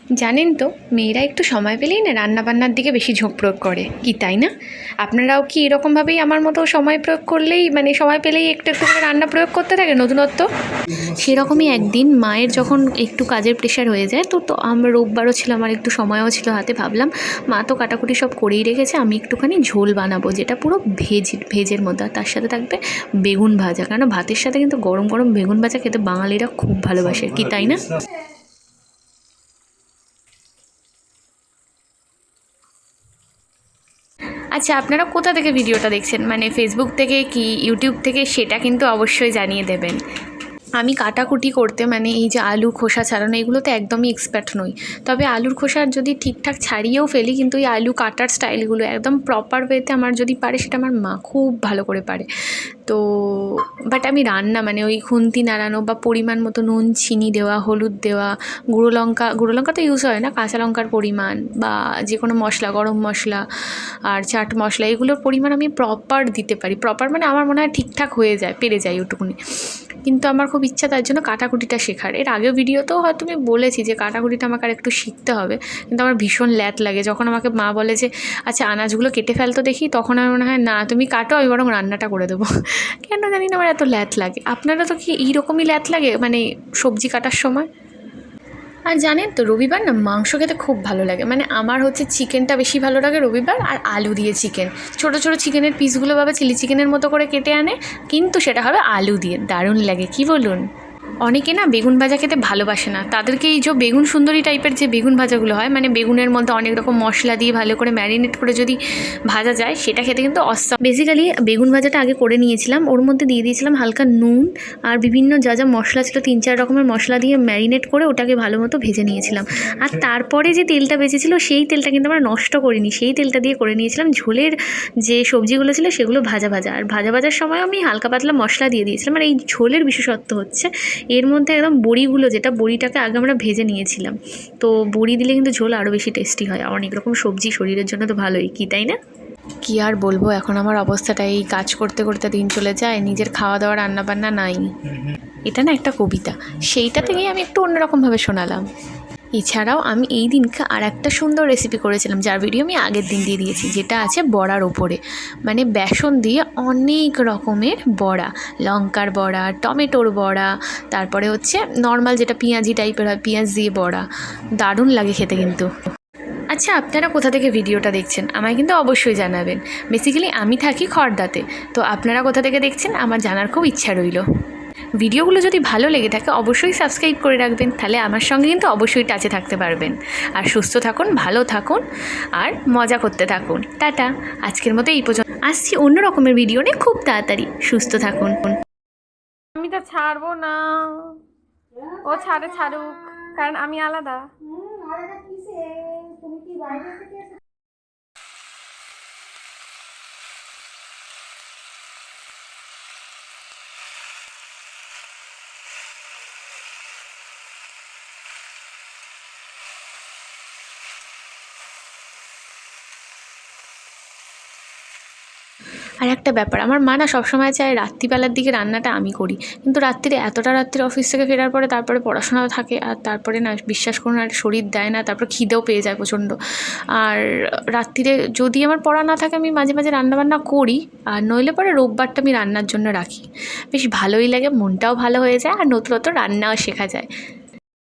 জানেন তো, মেয়েরা একটু সময় পেলেই না রান্নাবান্নার দিকে বেশি ঝোঁক প্রয়োগ করে, কি তাই না? আপনারাও কি এরকমভাবেই আমার মতো সময় প্রয়োগ করলেই সময় পেলেই একটু একটু করে রান্না প্রয়োগ করতে থাকে নতুনত্ব? সেরকমই একদিন মায়ের যখন একটু কাজের প্রেশার হয়ে যায়, তো আমার রোববারও ছিল, আমার একটু সময়ও ছিল হাতে, ভাবলাম মা তো কাটাকুটি সব করেই রেখেছে, আমি একটুখানি ঝোল বানাবো যেটা পুরো ভেজের মধ্যে, আর তার সাথে থাকবে বেগুন ভাজা, কারণ ভাতের সাথে কিন্তু গরম গরম বেগুন ভাজা খেতে বাঙালিরা খুব ভালোবাসে, কি তাই না? আচ্ছা, আপনারা কোথা থেকে ভিডিওটা দেখছেন, ফেসবুক থেকে কি ইউটিউব থেকে, সেটা কিন্তু অবশ্যই জানিয়ে দেবেন। আমি কাটাকুটি করতে এই যে আলু খোসা ছাড়ানো এগুলোতে একদমই এক্সপার্ট নই। তবে আলুর খোসা যদি ঠিকঠাক ছাড়িয়েও ফেলি, কিন্তু এই আলু কাটার স্টাইলগুলো একদম প্রপার ওয়েতে আমার যদি পারে, সেটা আমার মা খুব ভালো করে পারে। তো বাট আমি রান্না ওই খুন্তি নাড়ানো বা পরিমাণ মতো নুন চিনি দেওয়া, হলুদ দেওয়া, গুঁড়ো লঙ্কা তো ইউজ হয় না, কাঁচা লঙ্কার পরিমাণ বা যে কোনো মশলা, গরম মশলা আর চাট মশলা, এগুলোর পরিমাণ আমি প্রপার দিতে পারি। প্রপার আমার মনে হয় ঠিকঠাক হয়ে যায়, পেরে যায় ওটুকুনি। কিন্তু আমার খুব ইচ্ছা তার জন্য কাটাকুটিটা শেখার। এর আগেও ভিডিওতেও হয়তো আমি বলেছি যে কাটাকুটিটা আমাকে আর একটু শিখতে হবে, কিন্তু আমার ভীষণ ল্যাদ লাগে যখন আমাকে মা বলে যে আচ্ছা আনাজগুলো কেটে ফেলতো দেখি, তখন আমার মনে হয় না তুমি কাটো, আমি বরং রান্নাটা করে দেবো। কেন জানি না আমার এত ল্যাদ লাগে। আপনারা তো কি এইরকমই ল্যাদ লাগে সবজি কাটার সময়? আর জানেন তো, রবিবার না মাংস খেতে খুব ভালো লাগে। আমার হচ্ছে চিকেনটা বেশি ভালো লাগে রবিবার, আর আলু দিয়ে চিকেন, ছোটো ছোটো চিকেনের পিসগুলো বাবা চিলি চিকেনের মতো করে কেটে আনে, কিন্তু সেটা হবে আলু দিয়ে, দারুণ লাগে, কি বলুন? অনেকে না বেগুন ভাজা খেতে ভালোবাসে না, তাদেরকে এই যে বেগুন সুন্দরী টাইপের যে বেগুন ভাজাগুলো হয়, বেগুনের মধ্যে অনেক রকম মশলা দিয়ে ভালো করে ম্যারিনেট করে যদি ভাজা যায়, সেটা খেতে কিন্তু অসাম। বেসিক্যালি বেগুন ভাজাটা আগে করে নিয়েছিলাম, ওর মধ্যে দিয়ে দিয়েছিলাম হালকা নুন আর বিভিন্ন যা যা মশলা ছিল, 3-4 রকমের মশলা দিয়ে ম্যারিনেট করে ওটাকে ভালো মতো ভেজে নিয়েছিলাম। আর তারপরে যে তেলটা বেঁচেছিল, সেই তেলটা কিন্তু আমরা নষ্ট করিনি, সেই তেলটা দিয়ে করে নিয়েছিলাম ঝোলের যে সবজিগুলো ছিল সেগুলো ভাজা ভাজা। আর ভাজার সময় আমি হালকা পাতলা মশলা দিয়ে দিয়েছিলাম। আর এই ঝোলের বিশেষত্ব হচ্ছে এর মধ্যে একদম বড়িগুলো, যেটা বড়িটাকে আগে আমরা ভেজে নিয়েছিলাম, তো বড়ি দিলে কিন্তু ঝোল আরও বেশি টেস্টি হয়। অনেক রকম সবজি শরীরের জন্য তো ভালোই, কি তাই না? কি আর বলবো, এখন আমার অবস্থাটা এই, কাজ করতে করতে দিন চলে যায়, নিজের খাওয়া দাওয়া রান্নাবান্না নাই। এটা না একটা কবিতা, সেইটা থেকেই আমি একটু অন্যরকমভাবে শোনালাম। এছাড়াও আমি এই দিনকে আর একটা সুন্দর রেসিপি করেছিলাম, যার ভিডিও আমি আগের দিন দিয়ে দিয়েছি, যেটা আছে বড়ার ওপরে। বেসন দিয়ে অনেক রকমের বড়া, লঙ্কার বড়া, টমেটোর বড়া, তারপরে হচ্ছে নর্মাল যেটা পেঁয়াজি টাইপের হয়, পেঁয়াজ দিয়ে বড়া, দারুণ লাগে খেতে কিন্তু। আচ্ছা, আপনারা কোথা থেকে ভিডিওটা দেখছেন আমায় কিন্তু অবশ্যই জানাবেন। বেসিক্যালি আমি থাকি খড়দাতে, তো আপনারা কোথা থেকে দেখছেন আমার জানার খুব ইচ্ছা রইল। ভিডিওগুলো যদি ভালো লেগে থাকে অবশ্যই সাবস্ক্রাইব করে রাখবেন, তাহলে আমার সঙ্গে কিন্তু অবশ্যই টাচে থাকতে পারবেন। আর সুস্থ থাকুন, ভালো থাকুন, আর মজা করতে থাকুন। টাটা, আজকের মতো এই পর্যন্ত। আসছি অন্য রকমের ভিডিও নিয়ে খুব তাড়াতাড়ি। সুস্থ থাকুন। আমি তো ছাড়বো না, ও ছাড়ুক, কারণ আমি আলাদা। আর একটা ব্যাপার, আমার মা না সবসময় চায় রাত্রিবেলার দিকে রান্নাটা আমি করি, কিন্তু রাত্রিরে এতটা রাত্রিরে অফিস থেকে ফেরার পরে তারপরে পড়াশোনাও থাকে, আর তারপরে না বিশ্বাস করুন আর শরীর দেয় না, তারপর খিদেও পেয়ে যায় প্রচণ্ড। আর রাত্রিরে যদি আমার পড়া না থাকে আমি মাঝে মাঝে রান্নাবান্না করি, আর নইলে পরে রোববারটা আমি রান্নার জন্য রাখি। বেশ ভালোই লাগে, মনটাও ভালো হয়ে যায়, আর নতুন নতুন রান্নাও শেখা যায়।